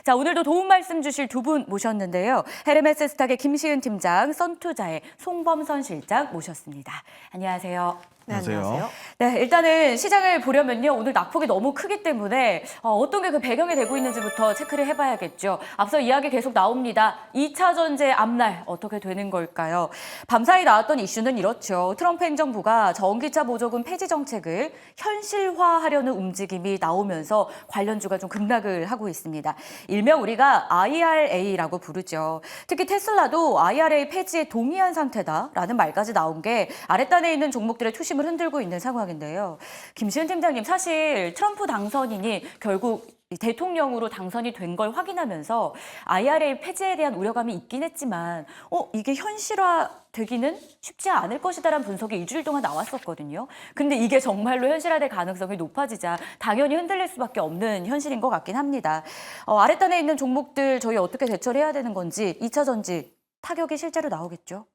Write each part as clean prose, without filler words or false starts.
자, 오늘도 도움 말씀 주실 두 분 모셨는데요. 헤르메스 스탁의 김시은 팀장, 선투자의 송범선 실장 모셨습니다. 안녕하세요. 네, 안녕하세요. 네, 일단은 시장을 보려면요. 오늘 낙폭이 너무 크기 때문에 어떤 게 그 배경이 되고 있는지부터 체크를 해봐야겠죠. 앞서 이야기 계속 나옵니다. 2차 전지의 앞날 어떻게 되는 걸까요? 밤사이 나왔던 이슈는 이렇죠. 트럼프 행정부가 전기차 보조금 폐지 정책을 현실화하려는 움직임이 나오면서 관련주가 좀 급락을 하고 있습니다. 일명 우리가 IRA라고 부르죠. 특히 테슬라도 IRA 폐지에 동의한 상태다라는 말까지 나온 게 아랫단에 있는 종목들의 투심을 흔들고 있는 상황인데요. 김시은 팀장님, 사실 트럼프 당선인이 결국 대통령으로 당선이 된 걸 확인하면서 IRA 폐지에 대한 우려감이 있긴 했지만 이게 현실화되기는 쉽지 않을 것이다라는 분석이 일주일 동안 나왔었거든요. 근데 이게 정말로 현실화될 가능성이 높아지자 당연히 흔들릴 수밖에 없는 현실인 것 같긴 합니다. 아랫단에 있는 종목들 저희 어떻게 대처를 해야 되는 건지 2차 전지 타격이 실제로 나오겠죠?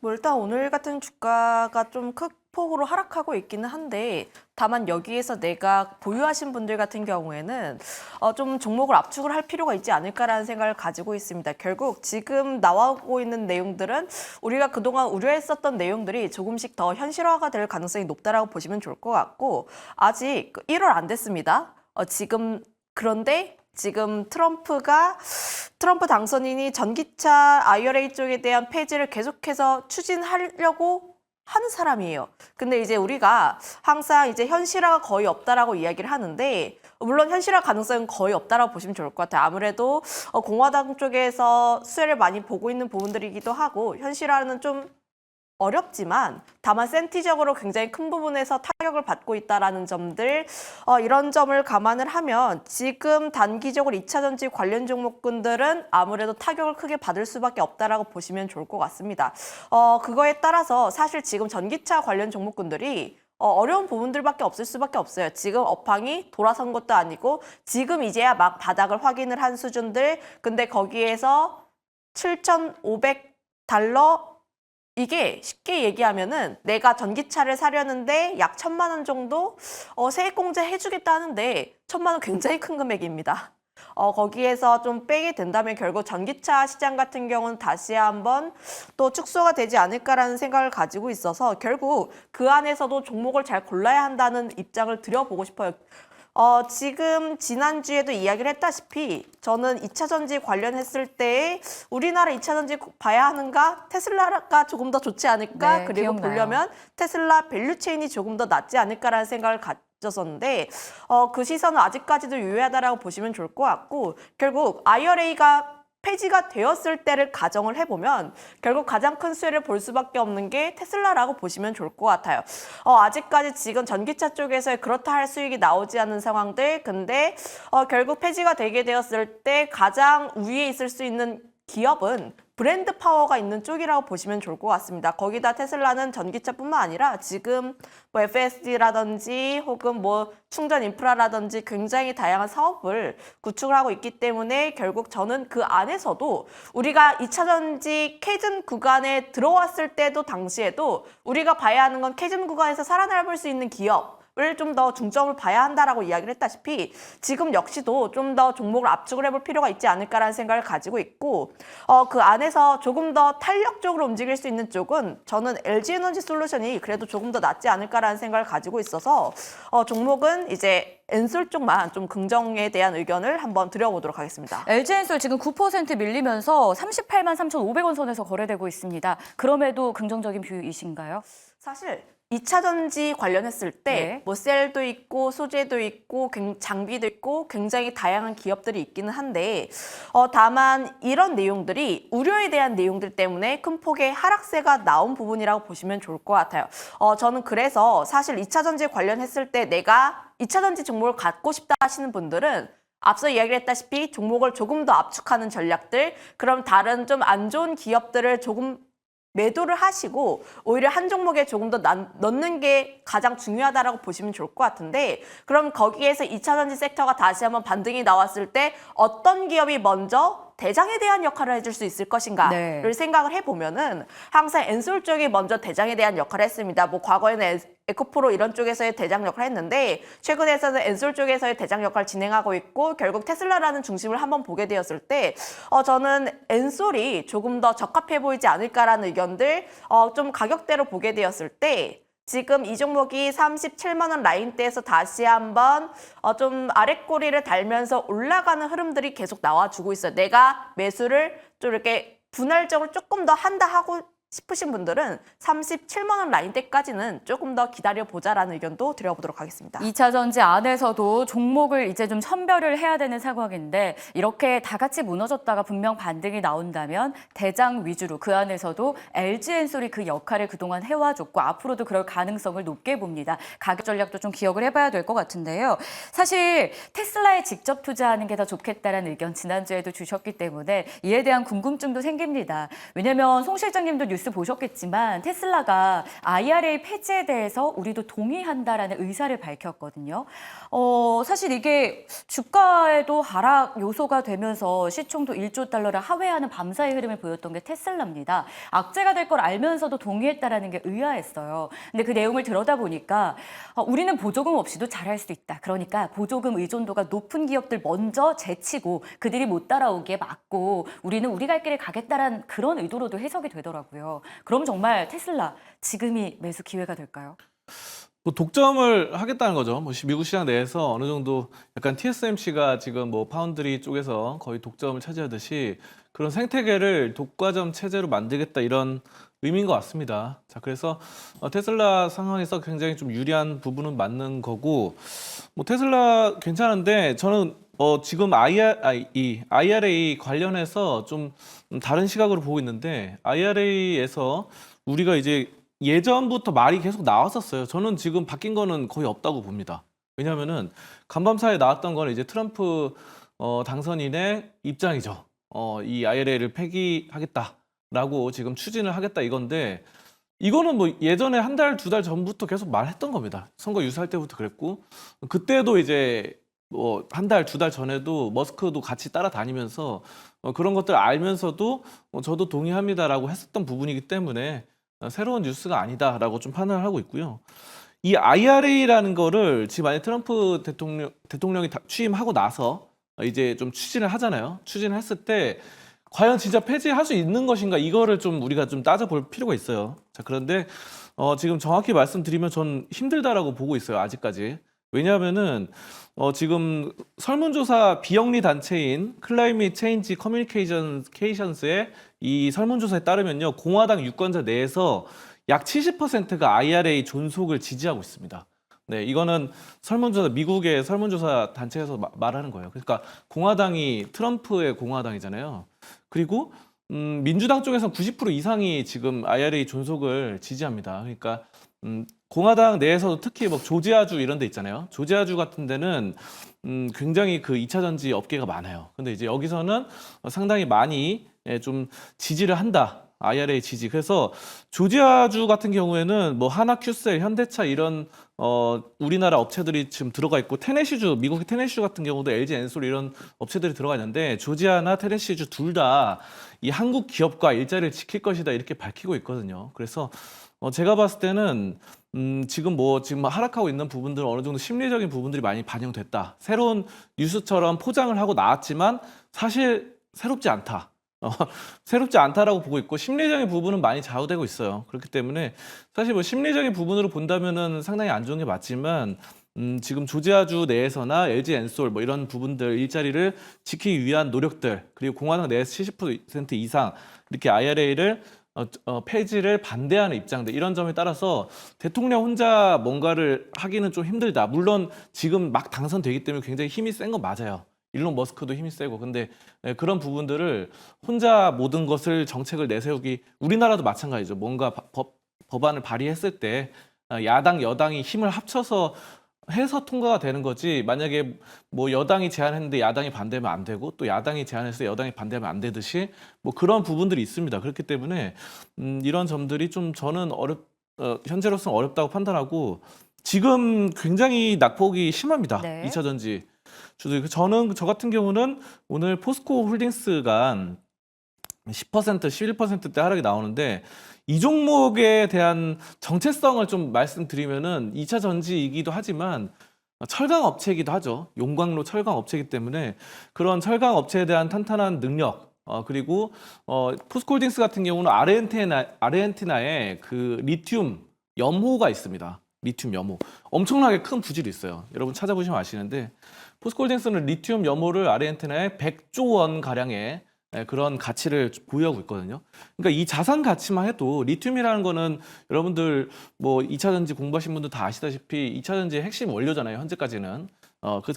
뭐 일단 오늘 같은 주가가 좀 큰 폭으로 하락하고 있기는 한데 다만 여기에서 내가 보유하신 분들 같은 경우에는 좀 종목을 압축을 할 필요가 있지 않을까라는 생각을 가지고 있습니다. 결국 지금 나오고 있는 내용들은 우리가 그동안 우려했었던 내용들이 조금씩 더 현실화가 될 가능성이 높다라고 보시면 좋을 것 같고 아직 1월 안 됐습니다. 그런데 지금 트럼프 당선인이 전기차 IRA 쪽에 대한 폐지를 계속해서 추진하려고 하는 사람이에요. 근데 이제 우리가 항상 이제 현실화가 거의 없다라고 이야기를 하는데 물론 현실화 가능성은 거의 없다라고 보시면 좋을 것 같아요. 아무래도 공화당 쪽에서 수혜를 많이 보고 있는 부분들이기도 하고 현실화는 좀 어렵지만 다만 센티적으로 굉장히 큰 부분에서 타격을 받고 있다라는 점들 이런 점을 감안을 하면 지금 단기적으로 2차 전지 관련 종목군들은 아무래도 타격을 크게 받을 수밖에 없다라고 보시면 좋을 것 같습니다. 그거에 따라서 사실 지금 전기차 관련 종목군들이 어려운 부분들밖에 없을 수밖에 없어요. 지금 업황이 돌아선 것도 아니고 지금 이제야 막 바닥을 확인을 한 수준들 근데 거기에서 7,500달러 이게 쉽게 얘기하면은 내가 전기차를 사려는데 약 1,000만 원 정도 세액공제 해주겠다 하는데 1,000만 원 굉장히 큰 금액입니다. 거기에서 좀 빼게 된다면 결국 전기차 시장 같은 경우는 다시 한번 또 축소가 되지 않을까라는 생각을 가지고 있어서 결국 그 안에서도 종목을 잘 골라야 한다는 입장을 드려보고 싶어요. 지금 지난주에도 이야기를 했다시피 저는 2차 전지 관련했을 때 우리나라 2차 전지 봐야 하는가? 테슬라가 조금 더 좋지 않을까? 네, 그리고 기억나요. 보려면 테슬라 밸류체인이 조금 더 낫지 않을까라는 생각을 가졌었는데 그 시선은 아직까지도 유효하다라고 보시면 좋을 것 같고 결국 IRA가 폐지가 되었을 때를 가정을 해보면 결국 가장 큰 수혜를 볼 수밖에 없는 게 테슬라라고 보시면 좋을 것 같아요. 아직까지 지금 전기차 쪽에서 그렇다 할 수익이 나오지 않는 상황들 근데 결국 폐지가 되게 되었을 때 가장 우위에 있을 수 있는 기업은 브랜드 파워가 있는 쪽이라고 보시면 좋을 것 같습니다. 거기다 테슬라는 전기차뿐만 아니라 지금 뭐 FSD라든지 혹은 뭐 충전 인프라라든지 굉장히 다양한 사업을 구축을 하고 있기 때문에 결국 저는 그 안에서도 우리가 2차 전지 캐즘 구간에 들어왔을 때도 당시에도 우리가 봐야 하는 건 캐즘 구간에서 살아남을 수 있는 기업 을 좀 더 중점을 봐야 한다라고 이야기를 했다시피 지금 역시도 좀 더 종목을 압축을 해볼 필요가 있지 않을까라는 생각을 가지고 있고 그 안에서 조금 더 탄력적으로 움직일 수 있는 쪽은 저는 LG에너지 솔루션이 그래도 조금 더 낫지 않을까라는 생각을 가지고 있어서 종목은 이제 엔솔 쪽만 좀 긍정에 대한 의견을 한번 드려보도록 하겠습니다. LG엔솔 지금 9% 밀리면서 38만 3,500원 선에서 거래되고 있습니다. 그럼에도 긍정적인 뷰이신가요? 사실 2차 전지 관련했을 때 뭐 셀도 있고 소재도 있고 장비도 있고 굉장히 다양한 기업들이 있기는 한데 다만 이런 내용들이 우려에 대한 내용들 때문에 큰 폭의 하락세가 나온 부분이라고 보시면 좋을 것 같아요. 저는 그래서 사실 2차 전지 관련했을 때 내가 2차 전지 종목을 갖고 싶다 하시는 분들은 앞서 이야기를 했다시피 종목을 조금 더 압축하는 전략들 그럼 다른 좀 안 좋은 기업들을 조금 매도를 하시고 오히려 한 종목에 조금 더 넣는 게 가장 중요하다라고 보시면 좋을 것 같은데 그럼 거기에서 2차 전지 섹터가 다시 한번 반등이 나왔을 때 어떤 기업이 먼저 대장에 대한 역할을 해줄 수 있을 것인가를 네. 생각을 해보면은 항상 엔솔 쪽이 먼저 대장에 대한 역할을 했습니다. 뭐 과거에는 에코프로 이런 쪽에서의 대장 역할을 했는데 최근에서는 엔솔 쪽에서의 대장 역할을 진행하고 있고 결국 테슬라라는 중심을 한번 보게 되었을 때 저는 엔솔이 조금 더 적합해 보이지 않을까라는 의견들 좀 가격대로 보게 되었을 때 지금 이 종목이 37만 원 라인대에서 다시 한번 좀 아랫꼬리를 달면서 올라가는 흐름들이 계속 나와주고 있어요. 내가 매수를 좀 이렇게 분할적으로 조금 더 한다 하고 싶으신 분들은 37만 원 라인대까지는 조금 더 기다려보자라는 의견도 드려보도록 하겠습니다. 2차 전지 안에서도 종목을 이제 좀 선별을 해야 되는 상황인데 이렇게 다 같이 무너졌다가 분명 반등이 나온다면 대장 위주로 그 안에서도 LG엔솔이 그 역할을 그동안 해와줬고 앞으로도 그럴 가능성을 높게 봅니다. 가격 전략도 좀 기억을 해봐야 될 것 같은데요. 사실 테슬라에 직접 투자하는 게 더 좋겠다라는 의견 지난주에도 주셨기 때문에 이에 대한 궁금증도 생깁니다. 왜냐하면 송 실장님도 뉴스 보셨겠지만 테슬라가 IRA 폐지에 대해서 우리도 동의한다라는 의사를 밝혔거든요. 사실 이게 주가에도 하락 요소가 되면서 시총도 1조 달러를 하회하는 밤사이 흐름을 보였던 게 테슬라입니다. 악재가 될 걸 알면서도 동의했다라는 게 의아했어요. 근데 그 내용을 들여다보니까 우리는 보조금 없이도 잘할 수 있다. 그러니까 보조금 의존도가 높은 기업들 먼저 제치고 그들이 못 따라오기에 막고 우리는 우리 갈 길을 가겠다라는 그런 의도로도 해석이 되더라고요. 그럼 정말 테슬라 지금이 매수 기회가 될까요? 뭐 독점을 하겠다는 거죠. 뭐 미국 시장 내에서 어느 정도 약간 TSMC가 지금 뭐 파운드리 쪽에서 거의 독점을 차지하듯이 그런 생태계를 독과점 체제로 만들겠다 이런 의미인 것 같습니다. 자, 그래서 테슬라 상황에서 굉장히 좀 유리한 부분은 맞는 거고, 뭐 테슬라 괜찮은데 저는 지금 IRA 관련해서 좀 다른 시각으로 보고 있는데 IRA에서 우리가 이제 예전부터 말이 계속 나왔었어요. 저는 지금 바뀐 거는 거의 없다고 봅니다. 왜냐하면은 간밤사에 나왔던 거는 이제 트럼프 당선인의 입장이죠. 이 IRA를 폐기하겠다라고 지금 추진을 하겠다 이건데 이거는 뭐 예전에 한 달, 두 달 전부터 계속 말했던 겁니다. 선거 유세할 때부터 그랬고 그때도 이제 뭐 한 달, 두 달 전에도 머스크도 같이 따라다니면서 그런 것들 알면서도 저도 동의합니다라고 했었던 부분이기 때문에 새로운 뉴스가 아니다라고 좀 판단을 하고 있고요. 이 IRA라는 거를 지금 만약 트럼프 대통령이 취임하고 나서 이제 좀 추진을 하잖아요. 추진을 했을 때 과연 진짜 폐지할 수 있는 것인가 이거를 좀 우리가 좀 따져볼 필요가 있어요. 자, 그런데 지금 정확히 말씀드리면 전 힘들다라고 보고 있어요. 아직까지. 왜냐하면은 지금 설문조사 비영리 단체인 클라이밋 체인지 커뮤니케이션스의 이 설문조사에 따르면요, 공화당 유권자 내에서 약 70%가 IRA 존속을 지지하고 있습니다. 네, 이거는 설문조사 미국의 설문조사 단체에서 말하는 거예요. 그러니까 공화당이 트럼프의 공화당이잖아요. 그리고 민주당 쪽에서 90% 이상이 지금 IRA 존속을 지지합니다. 그러니까 공화당 내에서도 특히 뭐 조지아주 이런 데 있잖아요. 조지아주 같은 데는 굉장히 그 2차 전지 업계가 많아요. 근데 이제 여기서는 상당히 많이 좀 지지를 한다. IRA 지지. 그래서 조지아주 같은 경우에는 뭐 하나큐셀, 현대차 이런 우리나라 업체들이 지금 들어가 있고 테네시주, 미국의 테네시주 같은 경우도 LG 엔솔 이런 업체들이 들어가 있는데 조지아나 테네시주 둘 다 이 한국 기업과 일자리를 지킬 것이다 이렇게 밝히고 있거든요. 그래서 제가 봤을 때는 지금 하락하고 있는 부분들 어느 정도 심리적인 부분들이 많이 반영됐다. 새로운 뉴스처럼 포장을 하고 나왔지만 사실 새롭지 않다. 새롭지 않다라고 보고 있고 심리적인 부분은 많이 좌우되고 있어요. 그렇기 때문에 사실 뭐 심리적인 부분으로 본다면은 상당히 안 좋은 게 맞지만 지금 조지아주 내에서나 LG 엔솔 뭐 이런 부분들 일자리를 지키기 위한 노력들 그리고 공화당 내에서 70% 이상 이렇게 IRA를 폐지를 반대하는 입장들 이런 점에 따라서 대통령 혼자 뭔가를 하기는 좀 힘들다. 물론 지금 막 당선되기 때문에 굉장히 힘이 센 건 맞아요. 일론 머스크도 힘이 세고 근데 그런 부분들을 혼자 모든 것을 정책을 내세우기 우리나라도 마찬가지죠. 뭔가 법안을 발의했을 때 야당 여당이 힘을 합쳐서 해서 통과가 되는 거지 만약에 뭐 여당이 제안했는데 야당이 반대하면 안 되고 또 야당이 제안했을 때 여당이 반대하면 안 되듯이 뭐 그런 부분들이 있습니다. 그렇기 때문에 이런 점들이 좀 저는 현재로서는 어렵다고 판단하고 지금 굉장히 낙폭이 심합니다. 네. 2차 전지. 주도. 저 같은 경우는 오늘 포스코 홀딩스가 10%, 11%대 하락이 나오는데 이 종목에 대한 정체성을 좀 말씀드리면은 2차 전지이기도 하지만 철강 업체이기도 하죠. 용광로 철강 업체이기 때문에 그런 철강 업체에 대한 탄탄한 능력 그리고 포스코홀딩스 같은 경우는 아르헨티나에 그 리튬 염호가 있습니다. 리튬 염호 엄청나게 큰 부질이 있어요. 여러분 찾아보시면 아시는데 포스코홀딩스는 리튬 염호를 아르헨티나에 100조 원 가량의 그런 가치를 보유하고 있거든요. 그러니까 이 자산 가치만 해도 리튬이라는 거는 여러분들 뭐 2차 전지 공부하신 분들 다 아시다시피 2차 전지의 핵심 원료잖아요. 현재까지는.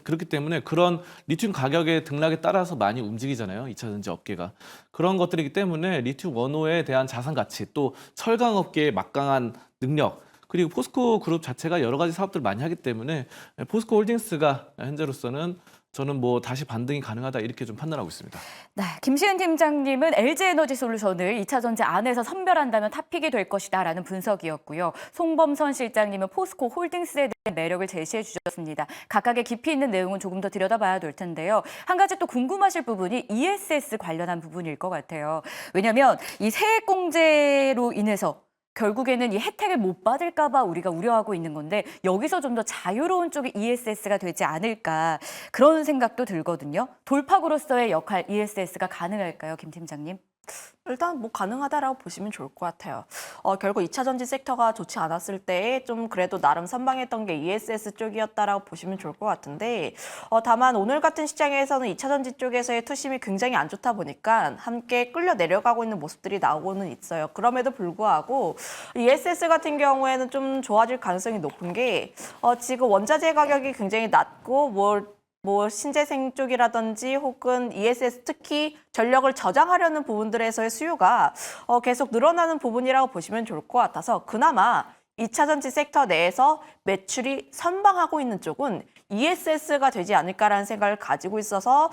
그렇기 때문에 그런 리튬 가격의 등락에 따라서 많이 움직이잖아요. 2차 전지 업계가. 그런 것들이기 때문에 리튬 원호에 대한 자산 가치 또 철강 업계의 막강한 능력 그리고 포스코 그룹 자체가 여러 가지 사업들을 많이 하기 때문에 포스코 홀딩스가 현재로서는 저는 뭐 다시 반등이 가능하다 이렇게 좀 판단하고 있습니다. 네, 김시은 팀장님은 LG에너지솔루션을 2차 전지 안에서 선별한다면 탑픽이 될 것이다라는 분석이었고요. 송범선 실장님은 포스코 홀딩스에 대한 매력을 제시해 주셨습니다. 각각의 깊이 있는 내용은 조금 더 들여다봐야 될 텐데요. 한 가지 또 궁금하실 부분이 ESS 관련한 부분일 것 같아요. 왜냐하면 이 세액공제로 인해서 결국에는 이 혜택을 못 받을까 봐 우리가 우려하고 있는 건데 여기서 좀 더 자유로운 쪽이 ESS가 되지 않을까 그런 생각도 들거든요. 돌파구로서의 역할 ESS가 가능할까요, 김 팀장님? 일단 뭐 가능하다라고 보시면 좋을 것 같아요. 결국 2차 전지 섹터가 좋지 않았을 때에 좀 그래도 나름 선방했던 게 ESS 쪽이었다라고 보시면 좋을 것 같은데 다만 오늘 같은 시장에서는 2차 전지 쪽에서의 투심이 굉장히 안 좋다 보니까 함께 끌려 내려가고 있는 모습들이 나오고는 있어요. 그럼에도 불구하고 ESS 같은 경우에는 좀 좋아질 가능성이 높은 게 지금 원자재 가격이 굉장히 낮고 뭐 신재생 쪽이라든지 혹은 ESS 특히 전력을 저장하려는 부분들에서의 수요가 계속 늘어나는 부분이라고 보시면 좋을 것 같아서 그나마 2차 전지 sek터 내에서 매출이 선방하고 있는 쪽은 ESS가 되지 않을까라는 생각을 가지고 있어서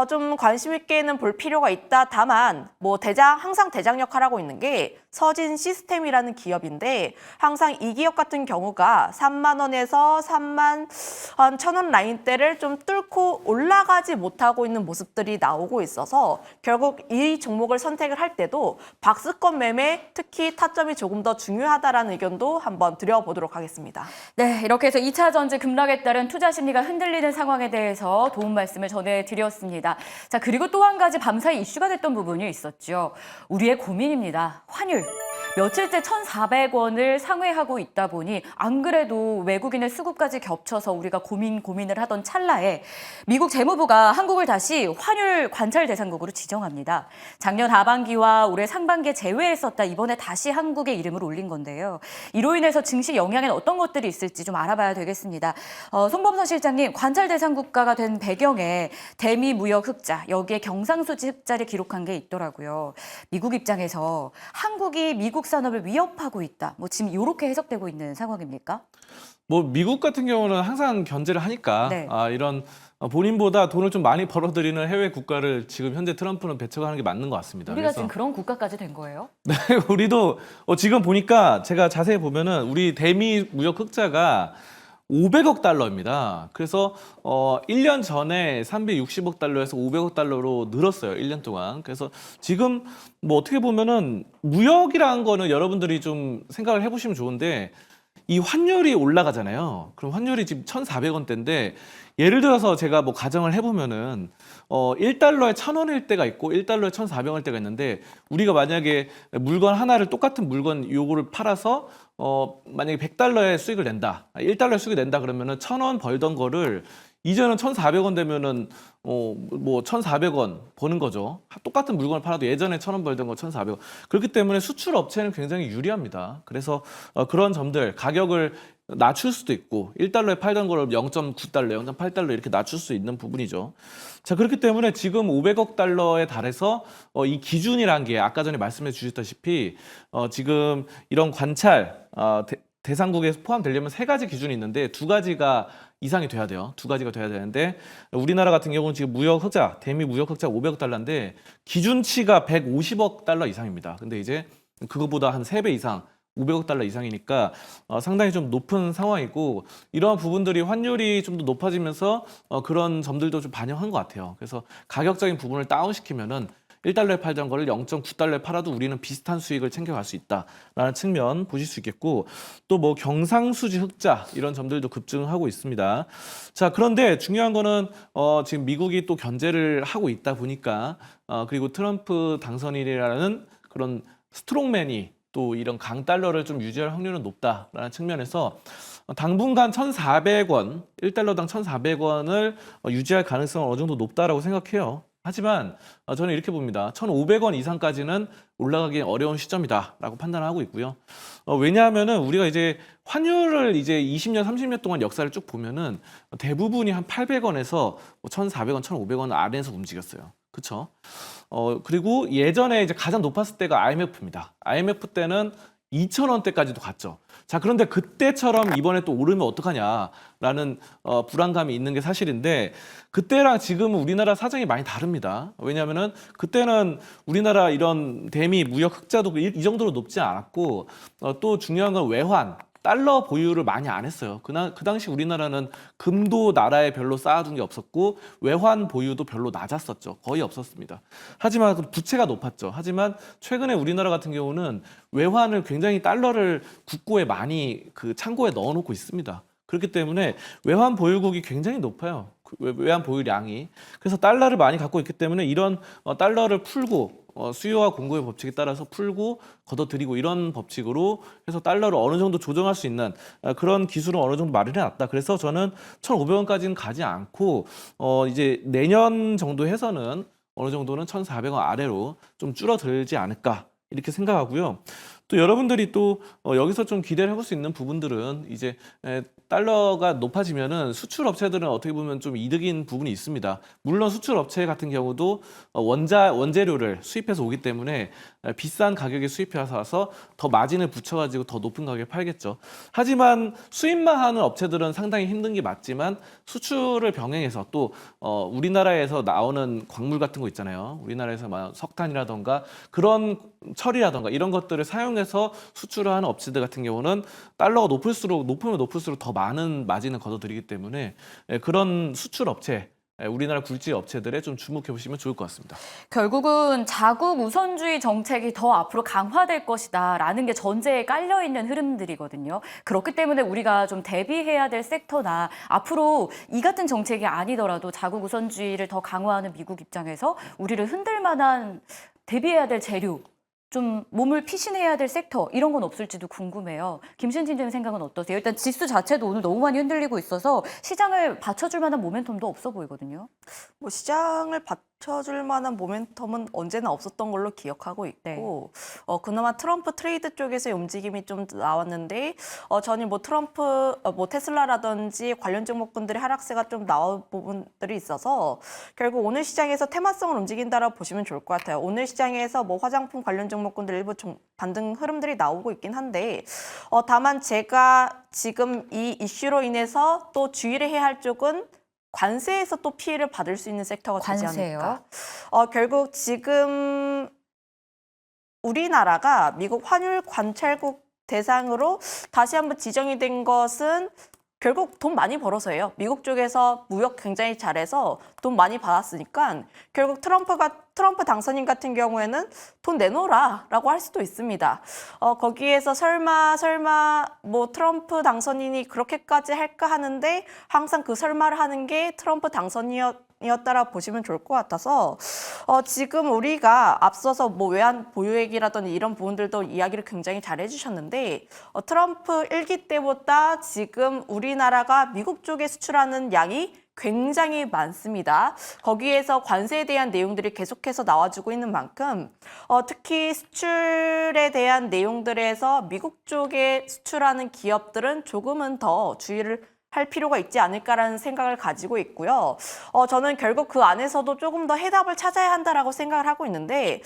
좀 관심 있게는 볼 필요가 있다. 다만 뭐 항상 대장 역할하고 있는 게 서진 시스템이라는 기업인데 항상 이 기업 같은 경우가 3만 원에서 3만 1,000원 라인대를 좀 뚫고 올라가지 못하고 있는 모습들이 나오고 있어서 결국 이 종목을 선택을 할 때도 박스권 매매 특히 타점이 조금 더 중요하다라는 의견도 한번 드려보도록 하겠습니다. 네, 이렇게 해서 2차 전지 급락에 따른 투자 심리가 흔들리는 상황에 대해서 도움 말씀을 전해드렸습니다. 자, 그리고 또 한 가지 밤사이 이슈가 됐던 부분이 있었죠. 우리의 고민입니다. 환율. 며칠째 1,400원을 상회하고 있다 보니 안 그래도 외국인의 수급까지 겹쳐서 우리가 고민을 하던 찰나에 미국 재무부가 한국을 다시 환율 관찰 대상국으로 지정합니다. 작년 하반기와 올해 상반기에 제외했었다 이번에 다시 한국의 이름을 올린 건데요. 이로 인해서 증시 영향에는 어떤 것들이 있을지 좀 알아봐야 되겠습니다. 송범선 실장님, 관찰 대상 국가가 된 배경에 대미 무역 흑자, 여기에 경상수지 흑자를 기록한 게 있더라고요. 미국 입장에서 한국이 미국 산업을 위협하고 있다. 뭐 지금 이렇게 해석되고 있는 상황입니까? 뭐 미국 같은 경우는 항상 견제를 하니까 네. 이런 본인보다 돈을 좀 많이 벌어들이는 해외 국가를 지금 현재 트럼프는 배척하는 게 맞는 것 같습니다. 우리가 지금 그런 국가까지 된 거예요? 네, 우리도 지금 보니까 제가 자세히 보면은 우리 대미 무역 흑자가 500억 달러입니다. 그래서 1년 전에 360억 달러에서 500억 달러로 늘었어요. 1년 동안. 그래서 지금 뭐 어떻게 보면은 무역이라는 거는 여러분들이 좀 생각을 해보시면 좋은데 이 환율이 올라가잖아요. 그럼 환율이 지금 1,400원대인데 예를 들어서 제가 뭐 가정을 해보면은 1달러에 1,000원일 때가 있고 1달러에 1,400원일 때가 있는데 우리가 만약에 물건 하나를 똑같은 물건 요거를 팔아서 만약에 100달러의 수익을 낸다. 1달러의 수익을 낸다 그러면은 1,000원 벌던 거를 이제는 1,400원 되면은 뭐 1,400원 버는 거죠. 똑같은 물건을 팔아도 예전에 1,000원 벌던 거 1,400원. 그렇기 때문에 수출 업체는 굉장히 유리합니다. 그래서 그런 점들 가격을 낮출 수도 있고 1달러에 팔던 거를 0.9달러, 0.8달러 이렇게 낮출 수 있는 부분이죠. 자, 그렇기 때문에 지금 500억 달러에 달해서 이 기준이란 게 아까 전에 말씀해 주셨다시피 지금 이런 관찰 대상국에 포함되려면 3가지 기준이 있는데 2가지가 이상이 돼야 돼요. 2가지가 돼야 되는데 우리나라 같은 경우는 지금 무역 흑자, 대미 무역 흑자 500억 달러인데 기준치가 150억 달러 이상입니다. 근데 이제 그거보다 한 3배 이상 500억 달러 이상이니까 상당히 좀 높은 상황이고 이러한 부분들이 환율이 좀 더 높아지면서 그런 점들도 좀 반영한 것 같아요. 그래서 가격적인 부분을 다운시키면은 1달러에 팔던 거를 0.9달러에 팔아도 우리는 비슷한 수익을 챙겨갈 수 있다라는 측면 보실 수 있겠고 또 뭐 경상수지 흑자 이런 점들도 급증하고 있습니다. 자, 그런데 중요한 거는 지금 미국이 또 견제를 하고 있다 보니까 그리고 트럼프 당선인이라는 그런 스트롱맨이 또 이런 강달러를 좀 유지할 확률은 높다라는 측면에서 당분간 1,400원, 1달러당 1,400원을 유지할 가능성은 어느 정도 높다라고 생각해요. 하지만 저는 이렇게 봅니다. 1,500원 이상까지는 올라가기 어려운 시점이다라고 판단하고 있고요. 왜냐하면은 우리가 이제 환율을 이제 20년, 30년 동안 역사를 쭉 보면은 대부분이 한 800원에서 1,400원, 1,500원 아래에서 움직였어요. 그렇죠? 그리고 예전에 이제 가장 높았을 때가 IMF입니다. IMF 때는 2,000원대까지도 갔죠. 자, 그런데 그때처럼 이번에 또 오르면 어떡하냐라는 불안감이 있는 게 사실인데 그때랑 지금은 우리나라 사정이 많이 다릅니다. 왜냐하면은 그때는 우리나라 이런 대미 무역 흑자도 이 정도로 높지 않았고 또 중요한 건 외환. 달러 보유를 많이 안 했어요. 그 당시 우리나라는 금도 나라에 별로 쌓아둔 게 없었고 외환 보유도 별로 낮았었죠. 거의 없었습니다. 하지만 부채가 높았죠. 하지만 최근에 우리나라 같은 경우는 외환을 굉장히 달러를 국고에 많이 그 창고에 넣어놓고 있습니다. 그렇기 때문에 외환 보유국이 굉장히 높아요. 외환 보유량이. 그래서 달러를 많이 갖고 있기 때문에 이런 달러를 풀고 수요와 공급의 법칙에 따라서 풀고 걷어들이고 이런 법칙으로 해서 달러를 어느 정도 조정할 수 있는 그런 기술을 어느 정도 마련해 놨다. 그래서 저는 1,500원까지는 가지 않고 이제 내년 정도 해서는 어느 정도는 1,400원 아래로 좀 줄어들지 않을까 이렇게 생각하고요. 또 여러분들이 또 여기서 좀 기대를 해볼 수 있는 부분들은 이제 달러가 높아지면은 수출 업체들은 어떻게 보면 좀 이득인 부분이 있습니다. 물론 수출 업체 같은 경우도 원재료를 수입해서 오기 때문에 비싼 가격에 수입해서 와서 더 마진을 붙여가지고 더 높은 가격에 팔겠죠. 하지만 수입만 하는 업체들은 상당히 힘든 게 맞지만 수출을 병행해서 또 우리나라에서 나오는 광물 같은 거 있잖아요. 우리나라에서 막 석탄이라던가 그런 철이라던가 이런 것들을 사용해서 수출을 하는 업체들 같은 경우는 달러가 높으면 높을수록 더 많은 마진을 걷어들이기 때문에 그런 수출 업체, 우리나라 굴지 업체들에 좀 주목해 보시면 좋을 것 같습니다. 결국은 자국 우선주의 정책이 더 앞으로 강화될 것이다라는 게 전제에 깔려 있는 흐름들이거든요. 그렇기 때문에 우리가 좀 대비해야 될 섹터나 앞으로 이 같은 정책이 아니더라도 자국 우선주의를 더 강화하는 미국 입장에서 우리를 흔들 만한 대비해야 될 재료, 좀 몸을 피신해야 될 섹터 이런 건 없을지도 궁금해요. 김신 팀장님 생각은 어떠세요? 일단 지수 자체도 오늘 너무 많이 흔들리고 있어서 시장을 받쳐줄 만한 모멘텀도 없어 보이거든요. 뭐 시장을 받쳐줄 만한 모멘텀은 언제나 없었던 걸로 기억하고 있고 그나마 트럼프 트레이드 쪽에서의 움직임이 좀 나왔는데 저는 뭐 트럼프 뭐 테슬라라든지 관련 종목군들의 하락세가 좀 나온 부분들이 있어서 결국 오늘 시장에서 테마성을 움직인다라고 보시면 좋을 것 같아요. 오늘 시장에서 뭐 화장품 관련 종목군들 일부 반등 흐름들이 나오고 있긴 한데 다만 제가 지금 이 이슈로 인해서 또 주의를 해야 할 쪽은 관세에서 또 피해를 받을 수 있는 섹터가 되지 관세요? 않을까. 결국 지금 우리나라가 미국 환율 관찰국 대상으로 다시 한번 지정이 된 것은 결국 돈 많이 벌어서예요. 미국 쪽에서 무역 굉장히 잘해서 돈 많이 받았으니까 결국 트럼프 당선인 같은 경우에는 돈 내놓으라라고 할 수도 있습니다. 거기에서 설마 뭐 트럼프 당선인이 그렇게까지 할까 하는데 항상 그 설마를 하는 게 트럼프 당선인이었다라 보시면 좋을 것 같아서 지금 우리가 앞서서 뭐 외환 보유액이라든지 이런 부분들도 이야기를 굉장히 잘 해주셨는데 트럼프 1기 때보다 지금 우리나라가 미국 쪽에 수출하는 양이 굉장히 많습니다. 거기에서 관세에 대한 내용들이 계속해서 나와주고 있는 만큼 특히 수출에 대한 내용들에서 미국 쪽에 수출하는 기업들은 조금은 더 주의를 할 필요가 있지 않을까라는 생각을 가지고 있고요. 저는 결국 그 안에서도 조금 더 해답을 찾아야 한다라고 생각을 하고 있는데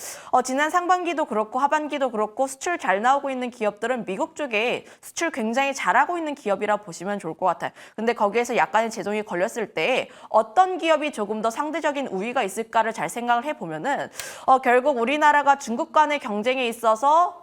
지난 상반기도 그렇고 하반기도 그렇고 수출 잘 나오고 있는 기업들은 미국 쪽에 수출 굉장히 잘하고 있는 기업이라 보시면 좋을 것 같아요. 근데 거기에서 약간의 제동이 걸렸을 때 어떤 기업이 조금 더 상대적인 우위가 있을까를 잘 생각을 해보면은 결국 우리나라가 중국 간의 경쟁에 있어서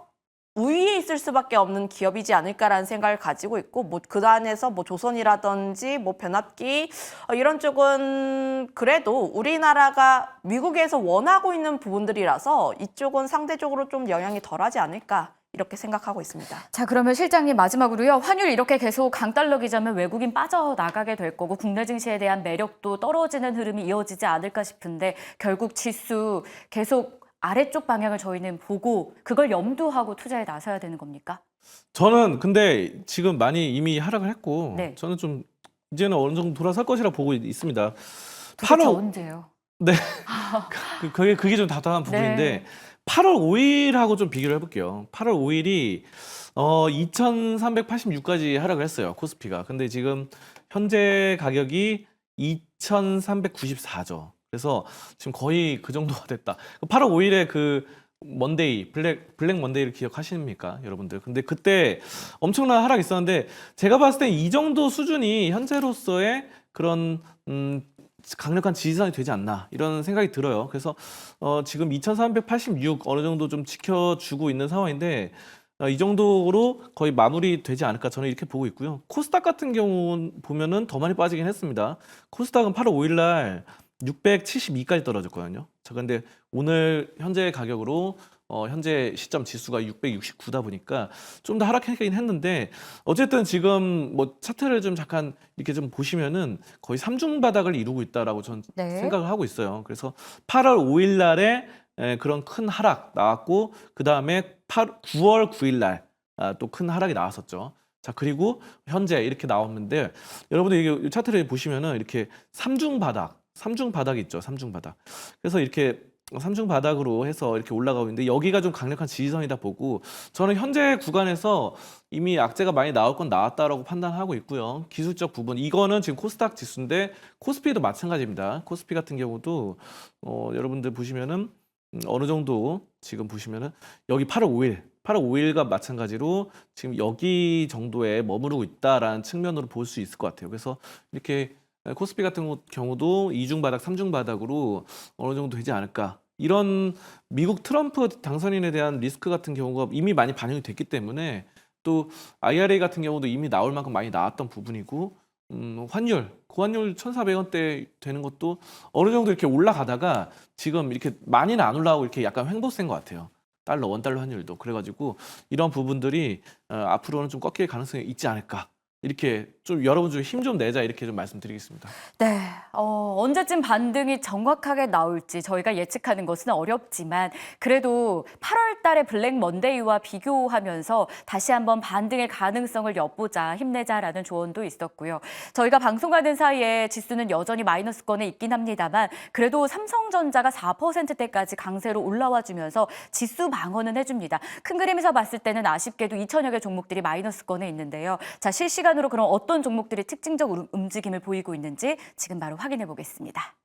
우위에 있을 수밖에 없는 기업이지 않을까라는 생각을 가지고 있고, 뭐 그 안에서 뭐 조선이라든지 뭐 변압기 이런 쪽은 그래도 우리나라가 미국에서 원하고 있는 부분들이라서 이쪽은 상대적으로 좀 영향이 덜하지 않을까 이렇게 생각하고 있습니다. 자, 그러면 실장님 마지막으로요. 환율 이렇게 계속 강달러 기자면 외국인 빠져나가게 될 거고 국내 증시에 대한 매력도 떨어지는 흐름이 이어지지 않을까 싶은데 결국 지수 계속 아래쪽 방향을 저희는 보고 그걸 염두하고 투자에 나서야 되는 겁니까? 저는 근데 지금 많이 이미 하락을 했고 네. 저는 좀 이제는 어느 정도 돌아설 것이라 보고 있습니다. 도대체 8월 언제요? 그게 좀 답답한 부분인데 네. 8월 5일하고 좀 비교를 해볼게요. 8월 5일이 2,386까지 하락을 했어요. 코스피가. 근데 지금 현재 가격이 2,394죠. 그래서 지금 거의 그 정도가 됐다. 8월 5일에 그 먼데이, 블랙 먼데이를 기억하십니까, 여러분들? 근데 그때 엄청난 하락이 있었는데 제가 봤을 때 이 정도 수준이 현재로서의 그런 강력한 지지선이 되지 않나 이런 생각이 들어요. 그래서 지금 2,386 어느 정도 좀 지켜주고 있는 상황인데 이 정도로 거의 마무리되지 않을까 저는 이렇게 보고 있고요. 코스닥 같은 경우 보면은 더 많이 빠지긴 했습니다. 코스닥은 8월 5일 날 672까지 떨어졌거든요. 자, 근데 오늘 현재 가격으로 현재 시점 지수가 669다 보니까 좀 더 하락하긴 했는데 어쨌든 지금 뭐 차트를 좀 잠깐 이렇게 좀 보시면은 거의 삼중 바닥을 이루고 있다라고 저는 네. 생각을 하고 있어요. 그래서 8월 5일 날에 그런 큰 하락 나왔고 그 다음에 9월 9일 날 또 큰 하락이 나왔었죠. 자, 그리고 현재 이렇게 나왔는데 여러분들 이게 차트를 보시면은 이렇게 삼중 바닥이 있죠. 삼중 바닥. 그래서 이렇게 삼중 바닥으로 해서 이렇게 올라가고 있는데 여기가 좀 강력한 지지선이다 보고 저는 현재 구간에서 이미 악재가 많이 나올 건 나왔다라고 판단하고 있고요. 기술적 부분 이거는 지금 코스닥 지수인데 코스피도 마찬가지입니다. 코스피 같은 경우도 여러분들 보시면은 어느 정도 지금 보시면은 여기 8월 5일과 마찬가지로 지금 여기 정도에 머무르고 있다라는 측면으로 볼 수 있을 것 같아요. 그래서 이렇게 코스피 같은 경우도 2중 바닥, 3중 바닥으로 어느 정도 되지 않을까. 이런 미국 트럼프 당선인에 대한 리스크 같은 경우가 이미 많이 반영이 됐기 때문에 또 IRA 같은 경우도 이미 나올 만큼 많이 나왔던 부분이고 고환율 1,400원대 되는 것도 어느 정도 이렇게 올라가다가 지금 이렇게 많이는 안 올라오고 이렇게 약간 횡보세인 것 같아요. 원달러 환율도. 그래가지고 이런 부분들이 앞으로는 좀 꺾일 가능성이 있지 않을까. 이렇게 좀 여러분 좀 힘 좀 내자 이렇게 좀 말씀드리겠습니다. 네, 언제쯤 반등이 정확하게 나올지 저희가 예측하는 것은 어렵지만 그래도 8월 달에 블랙 먼데이와 비교하면서 다시 한번 반등의 가능성을 엿보자, 힘내자라는 조언도 있었고요. 저희가 방송하는 사이에 지수는 여전히 마이너스권에 있긴 합니다만 그래도 삼성전자가 4%대까지 강세로 올라와 주면서 지수 방어는 해줍니다. 큰 그림에서 봤을 때는 아쉽게도 2천여 개 종목들이 마이너스권에 있는데요. 자, 실시간으로 그럼 어떤 종목들이 특징적 움직임을 보이고 있는지 지금 바로 확인해 보겠습니다.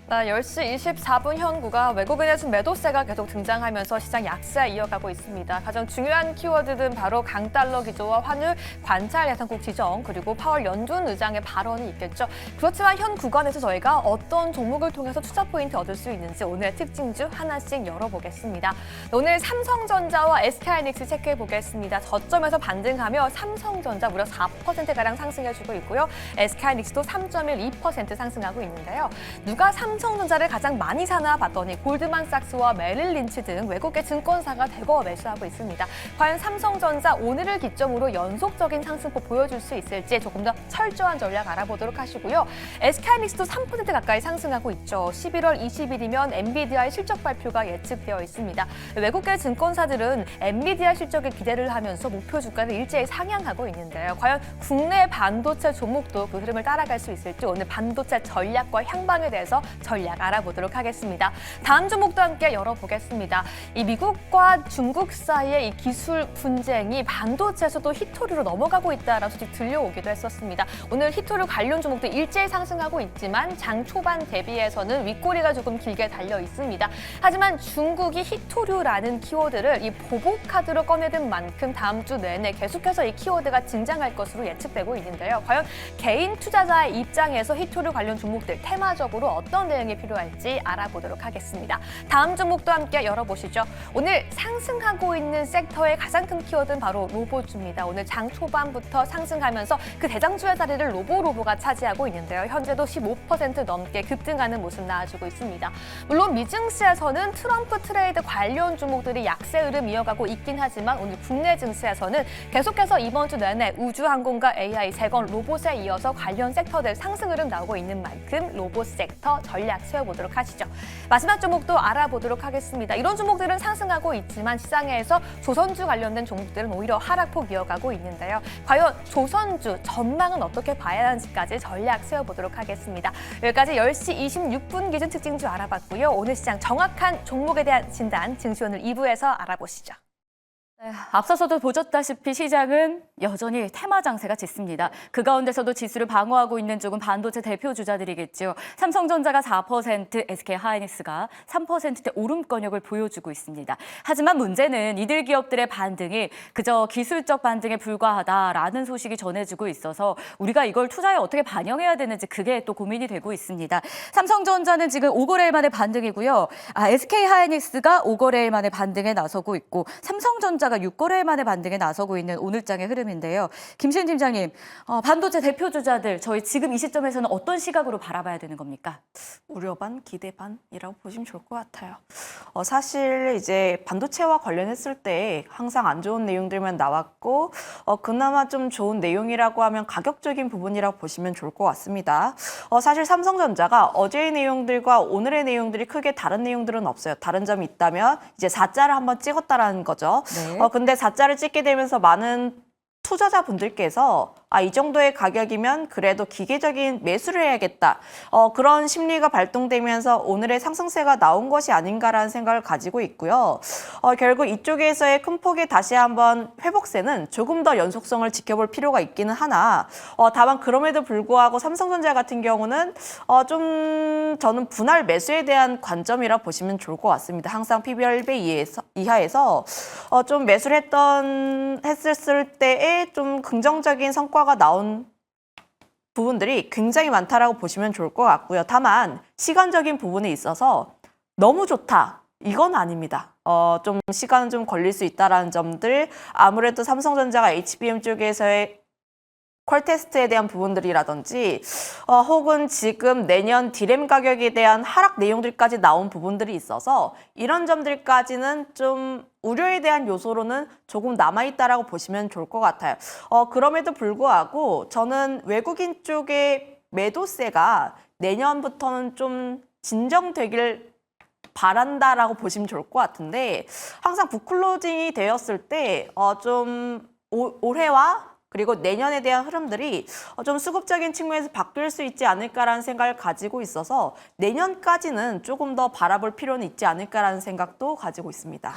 10시 24분 현구가 외국인의 순매도세가 계속 등장하면서 시장 약세 이어가고 있습니다. 가장 중요한 키워드는 바로 강달러 기조와 환율, 관찰 예상국 지정, 그리고 파월 연준 의장의 발언이 있겠죠. 그렇지만 현 구간에서 저희가 어떤 종목을 통해서 투자 포인트 얻을 수 있는지 오늘의 특징주 하나씩 열어보겠습니다. 오늘 삼성전자와 SK하이닉스 체크해 보겠습니다. 저점에서 반등하며 삼성전자 무려 4%가량 상승해주고 있고요. SK하이닉스도 3.12% 상승하고 있는데요. 누가 삼성전자를 가장 많이 사나 봤더니 골드만삭스와 메릴 린치 등 외국계 증권사가 대거 매수하고 있습니다. 과연 삼성전자 오늘을 기점으로 연속적인 상승폭 보여줄 수 있을지 조금 더 철저한 전략 알아보도록 하시고요. SK하이닉스도 3% 가까이 상승하고 있죠. 11월 20일이면 엔비디아의 실적 발표가 예측되어 있습니다. 외국계 증권사들은 엔비디아 실적에 기대를 하면서 목표 주가를 일제히 상향하고 있는데요. 과연 국내 반도체 종목도 그 흐름을 따라갈 수 있을지 오늘 반도체 전략과 향방에 대해서 전략 알아보도록 하겠습니다. 다음 종목도 함께 열어보겠습니다. 이 미국과 중국 사이의 이 기술 분쟁이 반도체에서도 히토류로 넘어가고 있다라는 소식 들려오기도 했었습니다. 오늘 히토류 관련 종목도 일제히 상승하고 있지만 장 초반 대비해서는 윗꼬리가 조금 길게 달려 있습니다. 하지만 중국이 히토류라는 키워드를 이 보복 카드로 꺼내든 만큼 다음 주 내내 계속해서 이 키워드가 등장할 것으로 예측되고 있는데요. 과연 개인 투자자의 입장에서 히토류 관련 종목들 테마적으로 어떤 대응이 필요할지 알아보도록 하겠습니다. 다음 종목도 함께 열어보시죠. 오늘 상승하고 있는 섹터의 가장 큰 키워드는 바로 로보주입니다. 오늘 장 초반부터 상승하면서 그 대장주의 자리를 로보가 차지하고 있는데요. 현재도 15% 넘게 급등하는 모습 나와주고 있습니다. 물론 미증시에서는 트럼프 트레이드 관련 종목들이 약세 흐름 이어가고 있긴 하지만 오늘 국내 증시에서는 계속해서 이번 주 내내 우주항공과 AI, 재건, 로봇에 이어서 관련 섹터들 상승 흐름 나오고 있는 만큼 로봇 섹터 전략 세워보도록 하시죠. 마지막 종목도 알아보도록 하겠습니다. 이런 종목들은 상승하고 있지만 시장에서 조선주 관련된 종목들은 오히려 하락폭 이어가고 있는데요. 과연 조선주 전망은 어떻게 봐야 하는지까지 전략 세워보도록 하겠습니다. 여기까지 10시 26분 기준 특징주 알아봤고요. 오늘 시장 정확한 종목에 대한 진단, 증시오늘 2부에서 알아보시죠. 네, 앞서서도 보셨다시피 시장은 여전히 테마 장세가 짙습니다. 그 가운데서도 지수를 방어하고 있는 쪽은 반도체 대표 주자들이겠죠. 삼성전자가 4%, SK하이닉스가 3%대 오름권역을 보여주고 있습니다. 하지만 문제는 이들 기업들의 반등이 그저 기술적 반등에 불과하다라는 소식이 전해지고 있어서 우리가 이걸 투자에 어떻게 반영해야 되는지 그게 또 고민이 되고 있습니다. 삼성전자는 지금 5거래일 만에 반등이고요. SK하이닉스가 5거래일 만에 반등에 나서고 있고 삼성전자가 6거래일 만에 반등에 나서고 있는 오늘장의 흐름인데요. 김신 팀장님, 반도체 대표 주자들 저희 지금 이 시점에서는 어떤 시각으로 바라봐야 되는 겁니까? 우려 반, 기대 반이라고 보시면 좋을 것 같아요. 사실 이제 반도체와 관련했을 때 항상 안 좋은 내용들만 나왔고 그나마 좀 좋은 내용이라고 하면 가격적인 부분이라고 보시면 좋을 것 같습니다. 사실 삼성전자가 어제의 내용들과 오늘의 내용들이 크게 다른 내용들은 없어요. 다른 점이 있다면 이제 4자를 한번 찍었다라는 거죠. 네. 근데 4자를 찍게 되면서 많은 투자자분들께서 이 정도의 가격이면 그래도 기계적인 매수를 해야겠다. 그런 심리가 발동되면서 오늘의 상승세가 나온 것이 아닌가라는 생각을 가지고 있고요. 결국 이쪽에서의 큰 폭의 다시 한번 회복세는 조금 더 연속성을 지켜볼 필요가 있기는 하나 다만 그럼에도 불구하고 삼성전자 같은 경우는 좀 저는 분할 매수에 대한 관점이라 보시면 좋을 것 같습니다. 항상 PBR 이하에서 좀 매수를 했을 때에 좀 긍정적인 성과가 나온 부분들이 굉장히 많다라고 보시면 좋을 것 같고요. 다만 시간적인 부분에 있어서 너무 좋다. 이건 아닙니다. 좀 시간은 좀 걸릴 수 있다라는 점들 아무래도 삼성전자가 HBM 쪽에서의 퀄 테스트에 대한 부분들이라든지 혹은 지금 내년 디램 가격에 대한 하락 내용들까지 나온 부분들이 있어서 이런 점들까지는 좀 우려에 대한 요소로는 조금 남아있다라고 보시면 좋을 것 같아요. 그럼에도 불구하고 저는 외국인 쪽의 매도세가 내년부터는 좀 진정되길 바란다라고 보시면 좋을 것 같은데 항상 북클로징이 되었을 때 좀 올해와 그리고 내년에 대한 흐름들이 좀 수급적인 측면에서 바뀔 수 있지 않을까라는 생각을 가지고 있어서 내년까지는 조금 더 바라볼 필요는 있지 않을까라는 생각도 가지고 있습니다.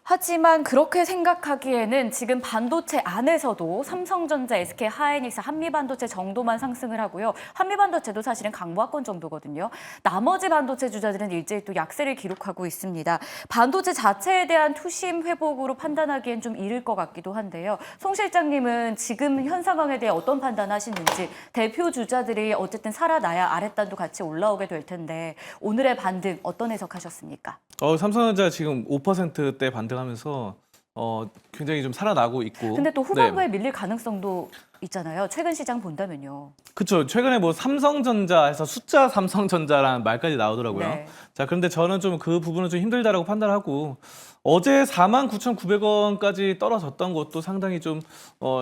하지만 그렇게 생각하기에는 지금 반도체 안에서도 삼성전자, SK하이닉스, 한미반도체 정도만 상승을 하고요. 한미반도체도 사실은 강보합권 정도거든요. 나머지 반도체 주자들은 일제히 또 약세를 기록하고 있습니다. 반도체 자체에 대한 투심 회복으로 판단하기엔 좀 이를 것 같기도 한데요. 송 실장님은 지금 현 상황에 대해 어떤 판단하시는지 대표 주자들이 어쨌든 살아나야 아랫단도 같이 올라오게 될 텐데 오늘의 반등 어떤 해석하셨습니까? 삼성전자 지금 5%대 반등하면서 굉장히 좀 살아나고 있고. 근데 또 후반부에 밀릴 가능성도 있잖아요. 최근 시장 본다면요. 그렇죠. 최근에 뭐 삼성전자에서 숫자 삼성전자라는 말까지 나오더라고요. 네. 자, 그런데 저는 좀 그 부분은 좀 힘들다라고 판단하고 어제 49,900원까지 떨어졌던 것도 상당히 좀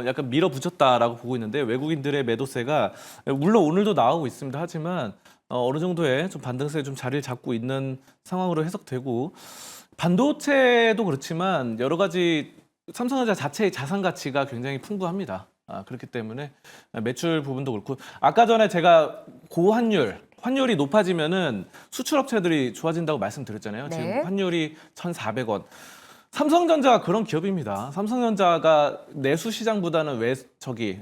약간 밀어붙였다라고 보고 있는데 외국인들의 매도세가 물론 오늘도 나오고 있습니다. 하지만 어느 정도의 좀 반등세에 좀 자리를 잡고 있는 상황으로 해석되고 반도체도 그렇지만 여러 가지 삼성전자 자체의 자산 가치가 굉장히 풍부합니다. 그렇기 때문에 매출 부분도 그렇고 아까 전에 제가 환율이 높아지면은 수출업체들이 좋아진다고 말씀드렸잖아요. 네. 지금 환율이 1,400원. 삼성전자가 그런 기업입니다. 삼성전자가 내수 시장보다는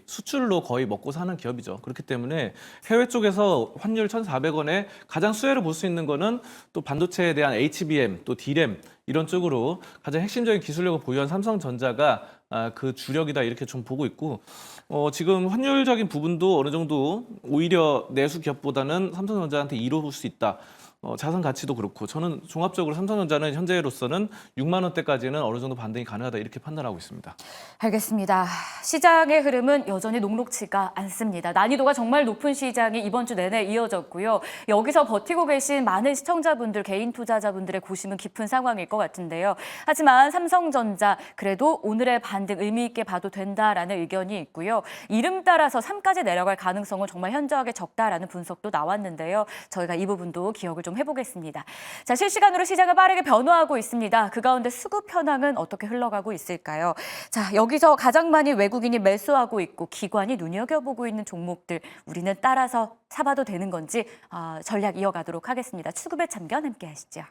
수출로 거의 먹고 사는 기업이죠. 그렇기 때문에 해외 쪽에서 환율 1,400원에 가장 수혜를 볼 수 있는 거는 또 반도체에 대한 HBM, 또 D램 이런 쪽으로 가장 핵심적인 기술력을 보유한 삼성전자가 그 주력이다 이렇게 좀 보고 있고 지금 환율적인 부분도 어느 정도 오히려 내수 기업보다는 삼성전자한테 이로울 수 있다. 자산 가치도 그렇고 저는 종합적으로 삼성전자는 현재로서는 6만 원대까지는 어느 정도 반등이 가능하다 이렇게 판단하고 있습니다. 알겠습니다. 시장의 흐름은 여전히 녹록지가 않습니다. 난이도가 정말 높은 시장이 이번 주 내내 이어졌고요. 여기서 버티고 계신 많은 시청자분들, 개인 투자자분들의 고심은 깊은 상황일 것 같은데요. 하지만 삼성전자 그래도 오늘의 반등 의미 있게 봐도 된다라는 의견이 있고요. 이름 따라서 3까지 내려갈 가능성은 정말 현저하게 적다라는 분석도 나왔는데요. 저희가 이 부분도 기억을 좀 해보겠습니다. 자, 실시간으로 시장을 빠르게 변화하고 있습니다. 그 가운데 수급 현황은 어떻게 흘러가고 있을까요? 자, 여기서 가장 많이 외국인이 매수하고 있고 기관이 눈여겨보고 있는 종목들 우리는 따라서 사봐도 되는 건지 전략 이어가도록 하겠습니다. 수급의 참견 함께 하시죠.